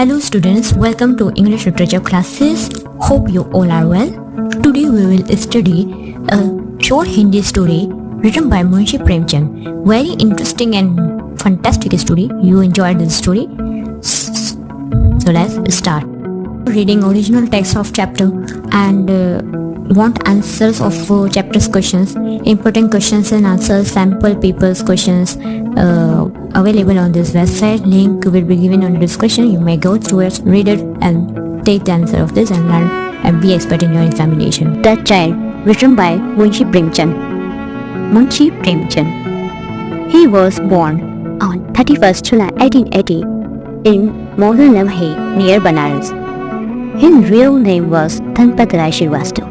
Hello students, welcome to English Literature classes. Hope you all are well. Today we will study a short Hindi story written by Munshi Premchand. Very interesting and fantastic story. You enjoyed this story? So let's start. Reading original text of chapter and want answers of chapters questions, important questions and answers, sample papers questions available on this website. Link will be given on the description. You may go through it, read it and take the answer of this and learn and be expert in your examination. The Child, written by Munshi Premchand. Munshi Premchand. He was born on 31st July 1880 in Mohanlamhi near Banaras. His real name was Dhanpat Rai Srivastava,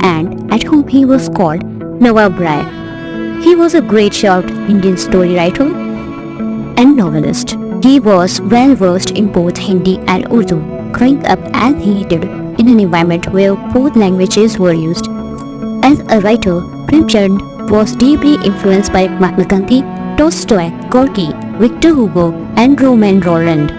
and at home he was called Nawab Rai. He was a great short Indian story writer and novelist. He was well versed in both Hindi and Urdu, growing up as he did in an environment where both languages were used. As a writer, Premchand was deeply influenced by Mahatma Gandhi, Tolstoy, Gorky, Victor Hugo, and Roman Roland.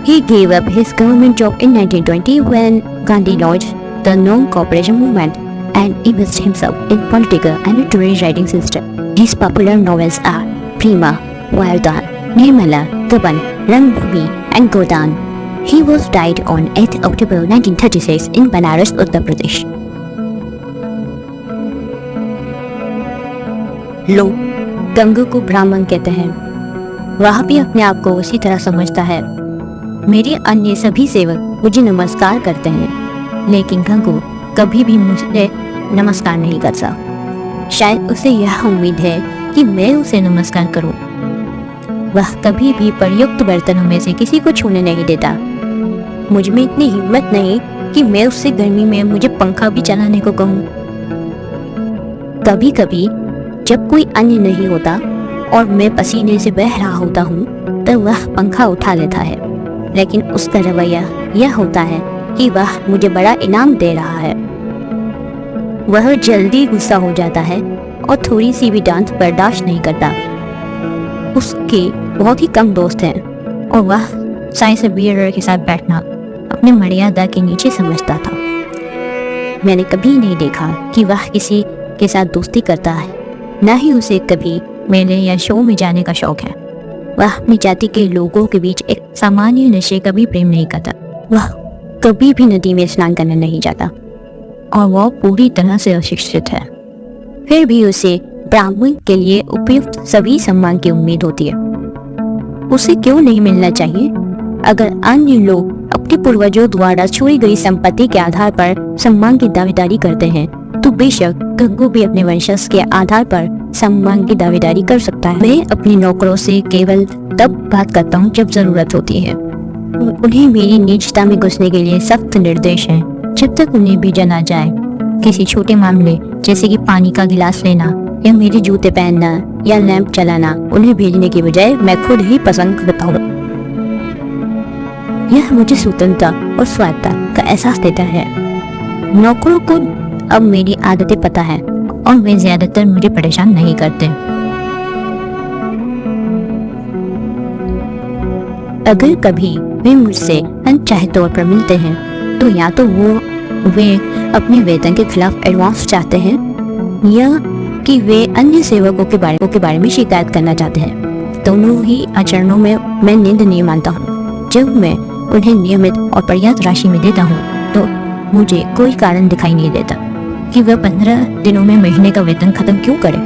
He gave up his government job in 1920 when Gandhi launched the non-cooperation movement and immersed himself in political and literary writing system. His popular novels are Prema, Vayodhan, Nirmala, Gaban, Rangbhumi, and Godan. He was died on 8 October 1936 in Banaras, Uttar Pradesh. लोग गंगू को ब्राह्मण कहते हैं। वह भी अपने आप को उसी तरह समझता है। मेरे अन्य सभी सेवक मुझे नमस्कार करते हैं, लेकिन गंगू कभी भी मुझे नमस्कार नहीं करता। शायद उसे यह उम्मीद है कि मैं उसे नमस्कार करूं। वह कभी भी प्रयुक्त बर्तनों में से किसी को छूने नहीं देता। मुझ में इतनी हिम्मत नहीं कि मैं उससे गर्मी में मुझे पंखा भी चलाने को कहूं। कभी कभी जब कोई अन्य नहीं होता और मैं पसीने से बह रहा होता हूँ तब वह पंखा उठा लेता है, लेकिन उसका रवैया यह होता है कि वह मुझे बड़ा इनाम दे रहा है। वह जल्दी गुस्सा हो जाता है और थोड़ी सी भी डांट बर्दाश्त नहीं करता। उसके बहुत ही कम दोस्त हैं और वह साइंस बियरर के साथ बैठना अपनी मर्यादा के नीचे समझता था। मैंने कभी नहीं देखा कि वह किसी के साथ दोस्ती करता है, न ही उसे कभी मेले या शो में जाने का शौक है। वह अपनी जाति के लोगों के बीच एक सामान्य नशे का भी प्रेम नहीं करता। वह कभी भी नदी में स्नान करने नहीं जाता और वह पूरी तरह से अशिक्षित है। फिर भी उसे ब्राह्मण के लिए उपयुक्त सभी सम्मान की उम्मीद होती है। उसे क्यों नहीं मिलना चाहिए? अगर अन्य लोग अपने पूर्वजों द्वारा छोड़ी गई संपत्ति के आधार पर सम्मान की दावेदारी करते हैं, तो बेशक गंगू भी अपने वंशज के आधार पर सम्मान की दावेदारी कर सकता है। मैं अपने नौकरों से केवल तब बात करता हूँ जब जरूरत होती है। उन्हें मेरी निजता में घुसने के लिए सख्त निर्देश हैं। जब तक उन्हें भेजा ना जाए, किसी छोटे मामले जैसे कि पानी का गिलास लेना या मेरे जूते पहनना या लैंप चलाना, उन्हें भेजने की बजाय मैं खुद ही पसंद करता हूँ। यह मुझे स्वतंत्रता और स्वायत्तता का एहसास देता है। नौकरों को अब मेरी आदतें पता है और वे ज्यादातर मुझे परेशान नहीं करते। अगर कभी वे मुझसे अनचाहे तौर पर मिलते हैं तो या तो वे अपने वेतन के खिलाफ एडवांस चाहते हैं या कि वे अन्य सेवकों के बारे में शिकायत करना चाहते हैं। दोनों ही आचरणों में मैं निंदनीय मानता हूँ। जब मैं उन्हें नियमित और पर्याप्त राशि में देता हूँ तो मुझे कोई कारण दिखाई नहीं देता कि वह 15 दिनों में महीने का वेतन खत्म क्यों करे,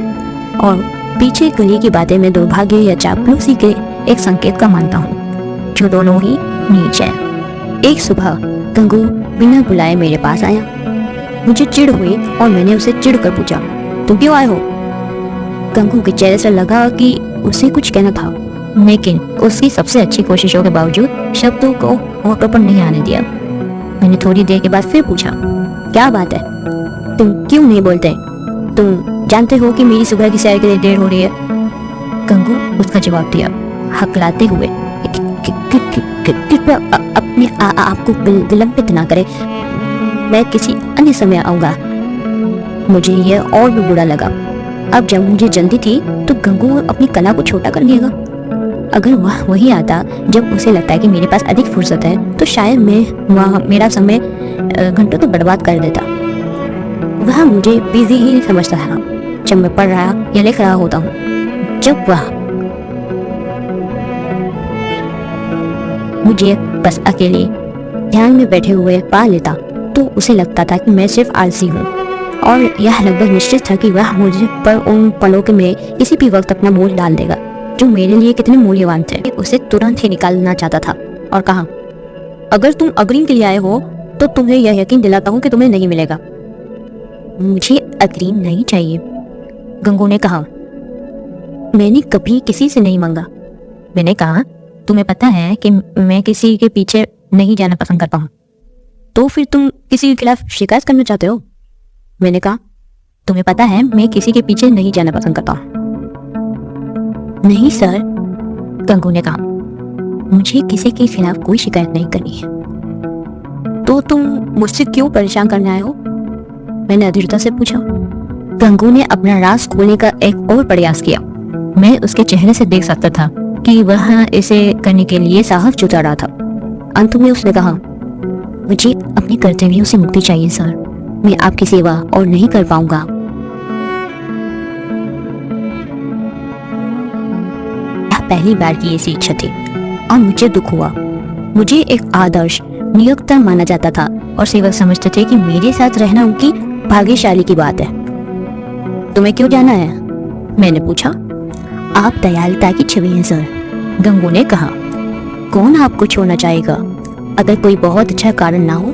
और पीछे गली की बातें में दुर्भाग्य या चापलूसी के एक संकेत का मानता हूँ, जो दोनों ही नीच है। एक सुबह गंगू बिना बुलाए मेरे पास आया। मुझे चिढ़ हुई और मैंने उसे चिढ़ कर पूछा, तुम क्यों आए हो? गंगू के चेहरे से लगा कि उसे कुछ कहना था, लेकिन उसकी सबसे अच्छी कोशिशों के बावजूद शब्दों को होठों पर नहीं आने दिया। मैंने थोड़ी देर के बाद फिर पूछा, क्या बात है? तुम क्यों नहीं बोलते? तुम जानते हो कि मेरी सुबह की सैर के लिए देर हो रही है। गंगू उसका जवाब दिया हकलाते हुए, कृपया अपने आपको विलंबित ना करें, मैं किसी अन्य समय आऊंगा। मुझे यह और भी बुरा लगा। अब जब मुझे जल्दी थी तो गंगू अपनी कला को छोटा कर दिएगा। अगर वह वही आता जब उसे लगता है कि मेरे पास अधिक फुर्सत है, तो शायद मैं वह मेरा समय घंटों तो बर्बाद कर देता। वह मुझे बिजी ही समझता था जब मैं पढ़ रहा या लिख रहा होता हूँ। जब वह मुझे बस अकेले ध्यान में बैठे हुए पा लेता तो उसे लगता था कि मैं सिर्फ आलसी हूँ, और यह लगभग निश्चित था कि वह मुझे पर उन पलों के में किसी भी वक्त अपना मोल डाल देगा जो मेरे लिए कितने मूल्यवान थे। उसे तुरंत ही निकालना चाहता था और कहा, अगर तुम अग्रिम के लिए आए हो तो तुम्हें यह यकीन दिलाता हूँ कि तुम्हें नहीं मिलेगा। मुझे अग्रिम नहीं चाहिए, गंगू ने कहा। मैंने कभी किसी से नहीं मांगा। मैंने कहा, तुम्हें पता है कि मैं किसी के पीछे नहीं जाना पसंद करता हूँ। तो फिर तुम किसी के खिलाफ शिकायत करना चाहते हो? मैंने कहा, तुम्हें पता है मैं किसी के पीछे नहीं जाना पसंद करता हूँ। नहीं सर, गंगू ने कहा, मुझे किसी के खिलाफ कोई शिकायत नहीं करनी है। तो तुम मुझसे क्यों परेशान करने आए हो? मैंने अधीरता से पूछा। गंगू ने अपना राज खोलने का एक और प्रयास किया। मैं उसके चेहरे से देख सकता था कि वह इसे करने के लिए साहस जुटा रहा था। अंत में उसने कहा, मुझे अपने कर्तव्यों से मुक्ति चाहिए सर, मैं आपकी सेवा और नहीं कर पाऊंगा। यह पहली बार की ऐसी इच्छा थी और मुझे दुख हुआ। मुझे एक आदर्श नियोक्ता माना जाता था और सेवक समझते थे कि मेरे साथ रहना उनकी भाग्यशाली की बात है। तुम्हें क्यों जाना है? मैंने पूछा। आप दयालुता की छवि हैं सर, गंगू ने कहा। कौन आपको छोड़ना चाहेगा अगर कोई बहुत अच्छा कारण ना हो?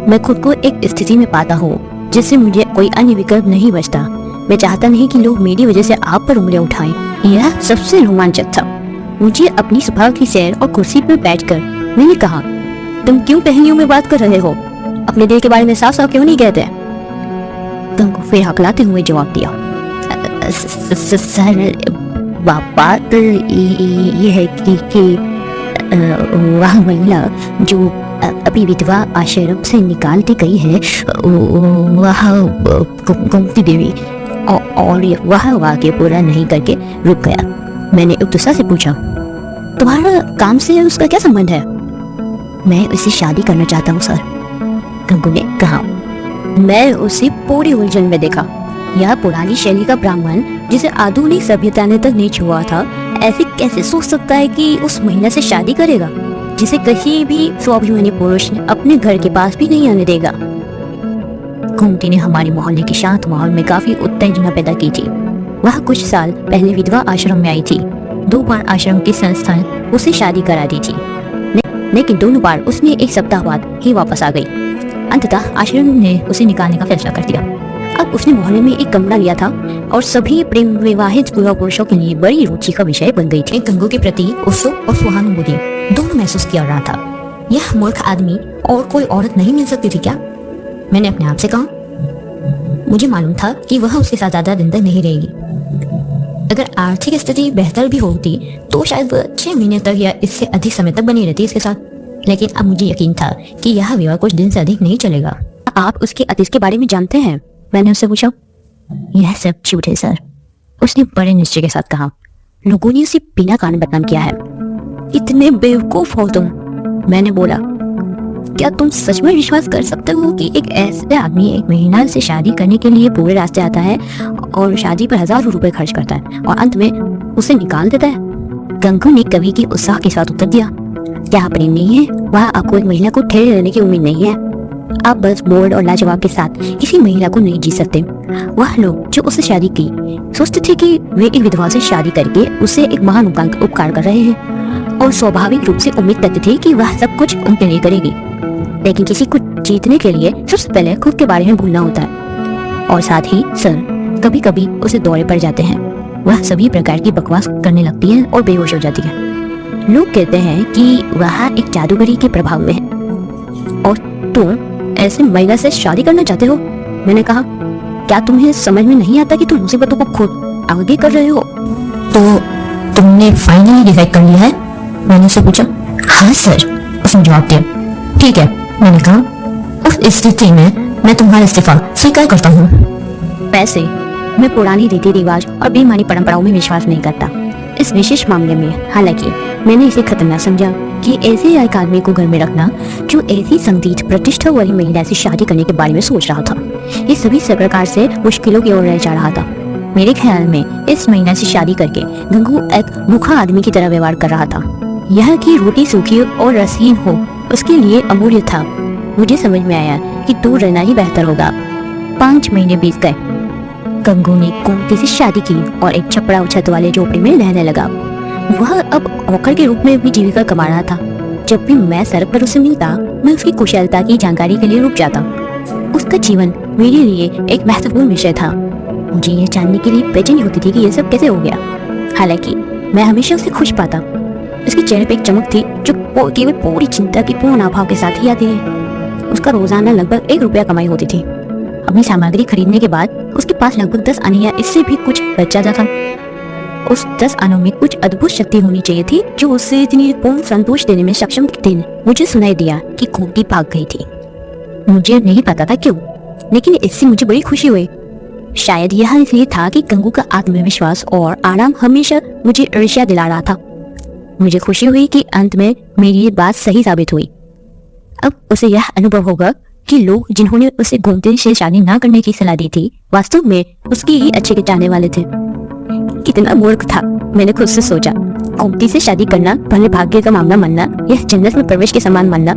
मैं खुद को एक स्थिति में पाता हूँ जिससे मुझे कोई अन्य विकल्प नहीं बचता। मैं चाहता नहीं कि लोग मेरी वजह से आप पर उंगलियां उठाएं। यह सबसे रोमांचक था। मुझे अपनी सुबह की सैर और कुर्सी पर बैठकर मैंने कहा, तुम क्यों पहेलियों में बात कर रहे हो? अपने दिल के बारे में साफ साफ क्यों नहीं कहते? गंगू फिर हकलाते हुए जवाब दिया, सर बात ये है कि वह महिला जो अभी विधवा आश्रम से निकाल दी गई है, वह गोमती देवी, और वह वाक्य पूरा नहीं करके रुक गया। मैंने उत्साह से पूछा, तुम्हारा काम से उसका क्या संबंध है? मैं उसे शादी करना चाहता हूँ सर, गंगू ने कहा। मैं उसे पूरी उलझन में देखा। यह पुरानी शैली का ब्राह्मण जिसे आधुनिक सभ्यता ने तक नहीं छुआ था, ऐसे कैसे सोच सकता है कि उस महिला से शादी करेगा जिसे कहीं भी स्वाभिमानी पुरुष अपने घर के पास भी नहीं आने देगा। गोमती ने हमारे मोहल्ले के शांत माहौल में काफी उत्तेजना पैदा की थी। वह कुछ साल पहले विधवा आश्रम में आई थी। 2 बार आश्रम की संस्था उसे शादी करा दी थी, लेकिन दोनों बार उसने एक सप्ताह बाद ही वापस आ गई। अंततः आश्रम ने उसे निकालने का फैसला कर दिया। अब उसने मोहल्ले में एक कमरा लिया था और सभी प्रेम विवाहित युवा पुरुषों के लिए बड़ी रुचि का विषय बन गई थी। गंगू के प्रति उत्सुक और सहानुभूति दोनों महसूस किया रहा था। यह मूर्ख आदमी और कोई औरत नहीं मिल सकती थी क्या? मैंने अपने आप से कहा। मुझे मालूम था कि वह उसके साथ ज्यादा दिन तक नहीं रहेगी। अगर आर्थिक स्थिति बेहतर भी होती तो शायद वह 6 महीने तक या इससे अधिक समय तक बनी रहती इसके साथ। लेकिन अब मुझे यकीन था कि यह विवाह कुछ दिन से अधिक नहीं चलेगा। आप उसके अतीत के बारे में जानते हैं? मैंने उससे पूछा। यह सब झूठ है सर, उसने बड़े निश्चय के साथ कहा। लोगों ने उसे बिना कारण बदनाम किया है। इतने बेवकूफ हो तुम, मैंने बोला। क्या तुम सच में विश्वास कर सकते हो कि एक ऐसे आदमी एक महिला से शादी करने के लिए पूरे रास्ते आता है और शादी पर हजारों रुपए खर्च करता है और अंत में उसे निकाल देता है? गंगू ने कवि के उत्साह के साथ उत्तर दिया, क्या प्रेम नहीं है? वह आपको एक महिला को ठहरे रहने की उम्मीद नहीं है। आप बस बोर्ड और लाजवाब के साथ किसी महिला को नहीं जी सकते। वह लोग जो उससे शादी की सोचते थे कि वे एक विधवा से शादी करके उसे एक महान उपकार कर रहे हैं और स्वाभाविक रूप से उम्मीद करते थे कि वह सब कुछ उनके लिए करेगी। लेकिन किसी को जीतने के लिए सबसे पहले खुद के बारे में भूलना होता है। और साथ ही सर, कभी कभी उसे दौरे पड़ जाते हैं। वह सभी प्रकार की बकवास करने लगती है और बेहोश हो जाती है। लोग कहते हैं कि वह एक जादूगरी के प्रभाव में है। और तुम ऐसे महिला से शादी करना चाहते हो? मैंने कहा। क्या तुम्हें समझ में नहीं आता कि तुम मुसीबतों को खुद आगे कर रहे हो? तो तुमने फाइनली डिसाइड कर लिया है? मैंने उससे पूछा। हाँ सर, उसने जवाब दिया। ठीक है, मैंने कहा। उस स्थिति में मैं तुम्हारा इस्तीफा स्वीकार करता हूँ। वैसे मैं पुरानी रीति रिवाज और बेईमानी परंपराओं में विश्वास नहीं करता, इस विशेष मामले में हालांकि मैंने इसे खतरनाक समझा कि ऐसे एक आदमी को घर में रखना जो ऐसी संगीत प्रतिष्ठा वाली महिला से शादी करने के बारे में सोच रहा था, ये सभी प्रकार से मुश्किलों की ओर रह जा रहा था। मेरे ख्याल में इस महिला से शादी करके गंगू एक भूखा आदमी की तरह व्यवहार कर रहा था। यह कि रोटी सूखी और रसहीन हो उसके लिए अमूल्य था। मुझे समझ में आया कि दूर रहना ही बेहतर होगा। 5 महीने बीत गए। गंगू ने गोमती से शादी की और एक छपड़ा छत वाले झोपड़ी में रहने लगा। वह अब औकर के रूप में अपनी जीविका कमा रहा था। जब भी मैं सड़क पर उसे मिलता, मैं उसकी कुशलता की जानकारी के लिए रुक जाता। उसका जीवन मेरे लिए एक महत्वपूर्ण विषय था। मुझे यह जानने के लिए बेचैनी होती थी कि यह सब कैसे हो गया। हालांकि मैं हमेशा उसे खुश पाता। उसके चेहरे पे एक चमक थी जो केवल पूरी चिंता की पूर्ण अभाव के साथ ही आती है। उसका रोजाना लगभग 1 रुपया कमाई होती थी। अपनी सामग्री खरीदने के बाद उसके पास लगभग 10 आने या इससे भी कुछ बच जाता था। उस 10 आनों में कुछ अद्भुत शक्ति होनी चाहिए थी जो उससे इतनी पूर्ण संतोष देने में सक्षम थी। मुझे सुनाई दिया कि गोमती भाग गई थी। मुझे नहीं पता था क्यों, लेकिन इससे मुझे बड़ी खुशी हुई। शायद यह इसलिए था कि गंगू का आत्मविश्वास और आराम हमेशा मुझे ईर्ष्या दिला रहा था। मुझे खुशी हुई कि अंत में मेरी ये बात सही साबित हुई। अब उसे यह अनुभव होगा कि लोग जिन्होंने उसे गोमती से शादी न करने की सलाह दी थी वास्तव में उसकी ही अच्छे के चाहने वाले थे। कितना मूर्ख था, मैंने खुद से सोचा। गोमती से शादी करना, भले भाग्य का मामला मानना, यह जन्नत में प्रवेश के समान मानना।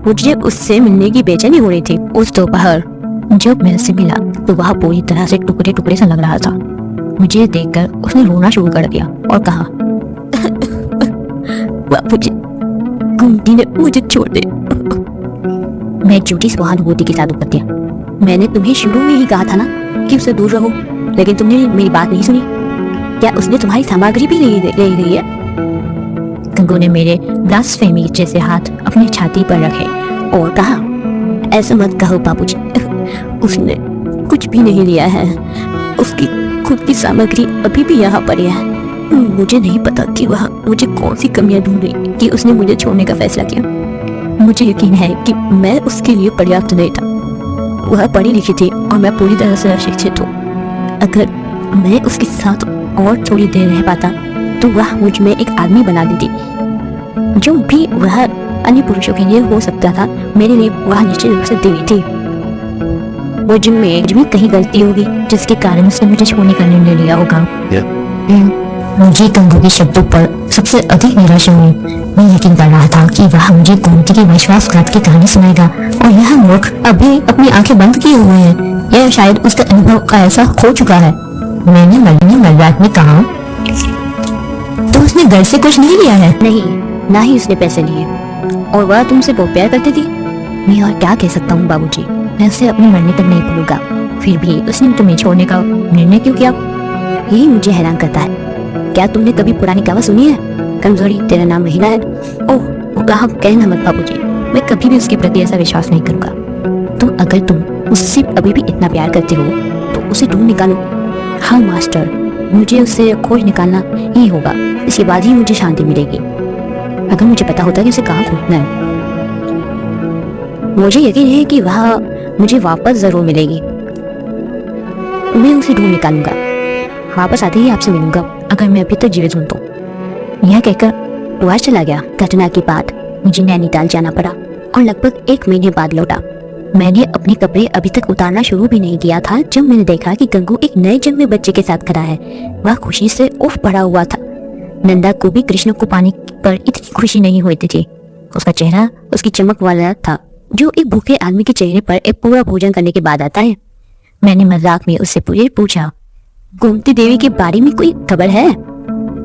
मुझे उससे मिलने की बेचैनी हो रही थी। उस दोपहर जब मैं उससे मिला तो वह पूरी तरह से टुकड़े टुकड़े सा लग रहा था। मुझे देखकर उसने रोना शुरू कर दिया और कहा, बापूजी, गोमती ने मुझे छोड़ दे। मैं झूठी सहानुभूति के साथ उत्तर दिया, मैंने तुम्हें शुरू में ही कहा था ना कि उससे दूर रहो, लेकिन तुमने मेरी बात नहीं सुनी। क्या उसने तुम्हारी सामग्री भी ले गई है? गंगू ने मेरे ब्लास्फेमी जैसे हाथ अपनी छाती पर रखे और कहा, ऐसा मत कहो बाबूजी, उसने कुछ भी नहीं लिया है। उसकी खुद की सामग्री अभी भी यहाँ पर है। मुझे नहीं पता कि वह मुझे कौन सी कमियां ढूंढ रही कि उसने मुझे छोड़ने का फैसला किया। मुझे यकीन है कि मैं उसके लिए पर्याप्त नहीं था। वह पढ़ी लिखी थी और मैं पूरी तरह से अशिक्षित हूँ। अगर मैं उसके साथ और थोड़ी देर रह पाता तो वह मुझ में एक आदमी बना देती। जो भी वह अन्य पुरुषों के लिए हो सकता था, मेरे लिए वह निश्चित रूप से देवी थी। मुझ में कहीं गलती होगी जिसके कारण उसने मुझे छोड़ने का निर्णय लिया होगा। मुझे गंगू के शब्दों पर सबसे अधिक निराशा हुई। मैं यकीन कर रहा था कि वह मुझे गोमती की विश्वासघात की कहानी सुनाएगा और यह मूर्ख अभी अपनी आंखें बंद किए हुए है। यह शायद उसका अनुभव का ऐसा हो चुका है। मैंने मजाक में कहा, तो उसने घर से कुछ नहीं लिया है? नहीं, ना ही उसने पैसे लिए, और वह तुमसे बहुत प्यार करती थी। मैं और क्या कह सकता हूँ बाबूजी, मैं उसे अपने मरने तक नहीं भूलूंगा। फिर भी उसने तुम्हें छोड़ने का निर्णय क्यों किया, यही मुझे हैरान करता है। क्या तुमने कभी पुरानी कहावत सुनी है, कमजोरी तेरा नाम महिला है? ओह, कहा कहना मत बाबूजी, मैं कभी भी उसके प्रति ऐसा विश्वास नहीं करूंगा। अगर तुम उससे अभी भी इतना प्यार करते हो तो उसे ढूंढ निकालो। हाँ मास्टर, मुझे उससे खोज निकालना ही होगा, इसके बाद ही मुझे शांति मिलेगी। अगर मुझे पता होता कि उसे कहाँ खोजना है, मुझे यकीन है कि वह मुझे वापस जरूर मिलेगी। मैं उसे ढूंढ निकालूंगा, वापस आते ही आपसे मिलूंगा अगर मैं अभी तक जीवित हूं तो। यह कहकर वह चला गया। घटना के बाद मुझे नैनीताल जाना पड़ा और लगभग 1 महीने बाद लौटा। मैंने अपने कपड़े अभी तक उतारना शुरू भी नहीं किया था जब मैंने देखा कि गंगू एक नए जन्मे बच्चे के साथ खड़ा है। वह खुशी से उफ पड़ा हुआ था। नंदा को भी कृष्ण को पाने पर इतनी खुशी नहीं होती थी। उसका चेहरा उसकी चमक वाला था, जो एक भूखे आदमी के चेहरे पर एक पूरा भोजन करने के बाद आता है। मैंने मजाक में उससे पूछा, गोमती देवी के बारे में कोई खबर है?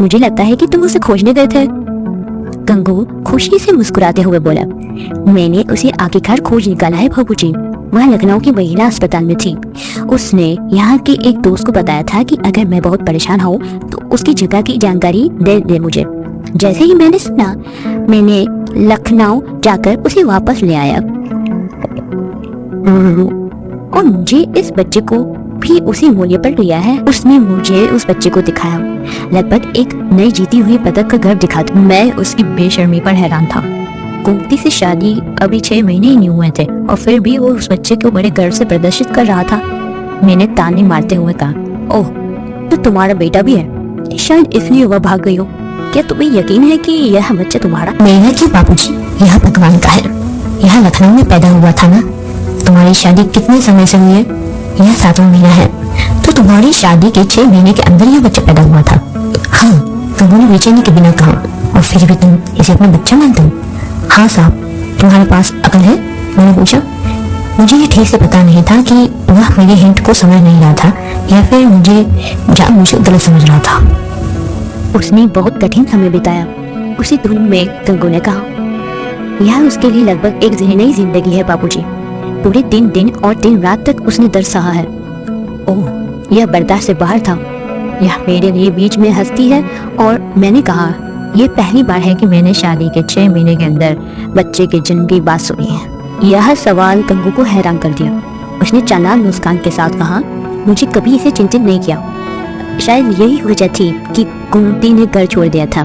मुझे लगता है कि तुम उसे खोजने गए थे। गंगू खुशी से मुस्कुराते हुए बोला, मैंने उसे आखिरकार खोज निकाला है बाबूजी। वह लखनऊ की महिला अस्पताल में थी। उसने यहाँ के एक दोस्त को बताया था कि अगर मैं बहुत परेशान हूँ तो उसकी जगह की जानकारी दे दे मुझे। जैसे ही मैंने सुना, मैंने लखनऊ जाकर उसे वापस ले आया और मुझे इस बच्चे को भी उसी मूल्य पर लिया है। उसने मुझे उस बच्चे को दिखाया, लगभग एक नई जीती हुई पदक का गर्व दिखाता। मैं उसकी बेशर्मी पर हैरान था। गोमती से शादी अभी 6 महीने ही नहीं हुए थे और फिर भी वो उस बच्चे को बड़े गर्व से प्रदर्शित कर रहा था। मैंने ताने मारते हुए कहा, ओह, तो तुम्हारा बेटा भी है? शायद इसलिए वह भाग गई हो। क्या तुम्हें यकीन है कि यह बच्चा तुम्हारा? मेरा क्यों बाबूजी, यह भगवान का है। यह लखनऊ में पैदा हुआ था ना। तुम्हारी शादी कितने समय से हुई है? यह 7वां महीना है। तो तुम्हारी शादी के 6 महीने के अंदर यह बच्चा पैदा हुआ था। हाँ, गंगू ने बेचैनी के बिना कहा, और फिर भी तुम इसे अपना बच्चा मानते हो? हाँ साहब, तुम्हारे पास अकल है? मैंने पूछा। मुझे ये ठीक से पता नहीं था कि वह मेरे हिंट को समझ नहीं रहा था या फिर मुझे गलत समझ रहा था। उसने बहुत कठिन समय बिताया, उसी धुन में गंगू ने कहा। यह उसके लिए लगभग एक नई जिंदगी है बाबूजी। पूरे 3 दिन और 3 रात तक उसने दर्द सहा है। ओह, यह बर्दाश्त से बाहर था। यह मेरे लिए बीच में हंसती है और मैंने कहा, यह पहली बार है कि मैंने शादी के 6 महीने के अंदर बच्चे के जन्म की बात सुनी है। यह सवाल गंगू को हैरान कर दिया। उसने चालाक मुस्कान के साथ कहा, मुझे कभी इसे चिंतित नहीं किया। शायद यही वजह थी कि कुंती ने घर छोड़ दिया था।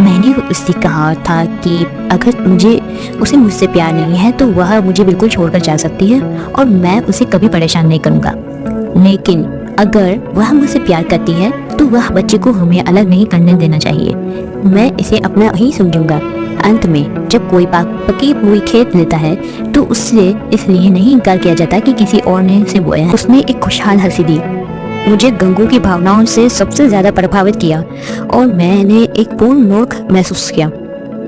मैंने उससे कहा था कि अगर उसे मुझसे प्यार नहीं है तो वह मुझे बिल्कुल छोड़कर जा सकती है और मैं उसे कभी परेशान नहीं करूँगा। लेकिन अगर वह मुझसे प्यार करती है तो वह बच्चे को हमें अलग नहीं करने देना चाहिए। मैं इसे अपना ही समझूंगा। अंत में जब कोई पकी हुई खेत लेता है तो उससे इसलिए नहीं इनकार किया जाता कि किसी और ने उसे बोया है। उसने एक खुशहाल हंसी दी। मुझे गंगू की भावनाओं से सबसे ज्यादा प्रभावित किया और मैंने एक पूर्ण मूर्ख महसूस किया।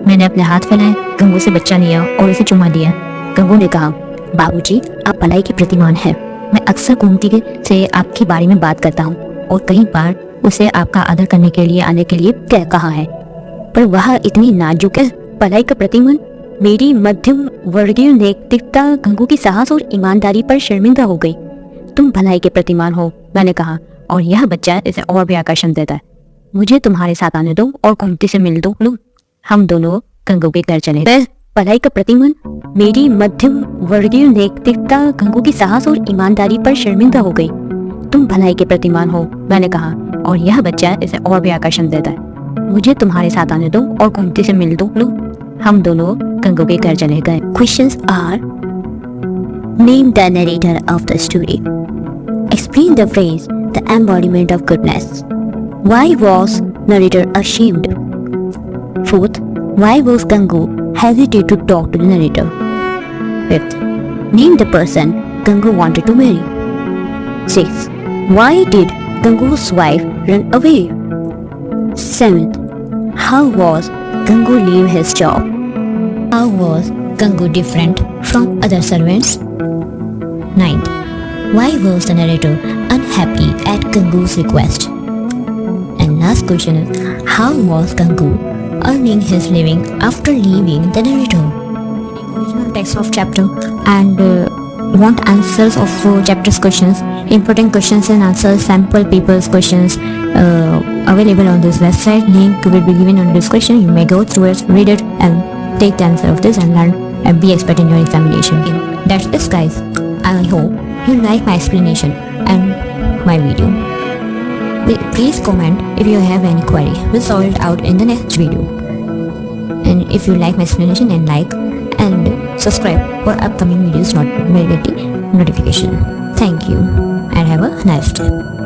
मैंने अपने हाथ फैलाए, गंगू से बच्चा लिया और उसे चुमा दिया। गंगू ने कहा, बाबूजी, आप भलाई के प्रतिमान हैं। मैं अक्सर कुंती से आपके बारे में बात करता हूँ और कई बार उसे आपका आदर करने के लिए आने के लिए कहा है, पर वह इतनी नाजुक है। भलाई का प्रतिमान? मेरी मध्यम वर्गीय नैतिकता गंगू की साहस और ईमानदारी पर शर्मिंदा हो गई। तुम भलाई के प्रतिमान हो, मैंने कहा, और यह बच्चा इसे और भी आकर्षण देता है। मुझे तुम्हारे साथ आने दो और कुंती से मिल दो। लो, हम दोनों गंगू के घर चले गए। भलाई का प्रतिमान? मेरी मध्यम वर्गीय नैतिकता गंगू की साहस और ईमानदारी पर शर्मिंदा हो गई। तुम भलाई के प्रतिमान हो, मैंने कहा, और यह बच्चा इसे और भी आकर्षण देता है। मुझे तुम्हारे साथ आने दो और कुंती से मिल दो। लो, हम दोनों गंगू के घर चले गए। Questions are: Name the narrator of the story. Explain the phrase, the embodiment of goodness. Why was narrator ashamed? Fourth, why was Gangu hesitant to talk to the narrator? Fifth, name the person Gangu wanted to marry. Sixth, why did Gangu's wife run away? Seventh, how was Gangu leave his job? How was Gangu different from other servants? 9th, why was the narrator unhappy at Gangu's request? And last question is, how was Gangu earning his living after leaving the narrator? Original text of chapter and want answers of chapter's questions, important questions and answers, sample papers questions available on this website. Link will be given on description. You may go through it, read it, and take the answer of this and learn and be expert in your examination. That's it, guys. I hope you like my explanation and my video. Please comment if you have any query. We'll sort it out in the next video. And if you like my explanation, then like and subscribe for upcoming videos notification. Thank you and have a nice day.